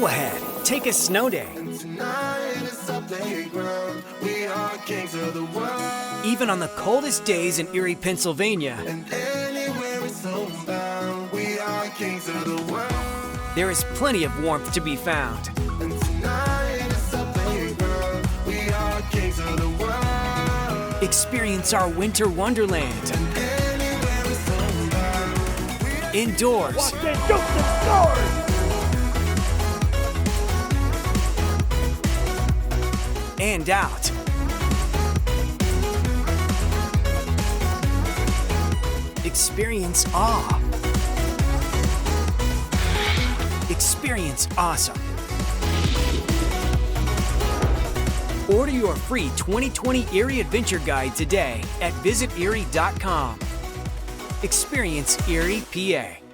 Go ahead, take a snow day. Even on the coldest days in Erie, Pennsylvania, there is plenty of warmth to be found. Experience our Winter Wonderland. Indoors. And out. Experience awe. Experience awesome. Order your free 2020 Erie Adventure Guide today at VisitErie.com. Experience Erie, PA.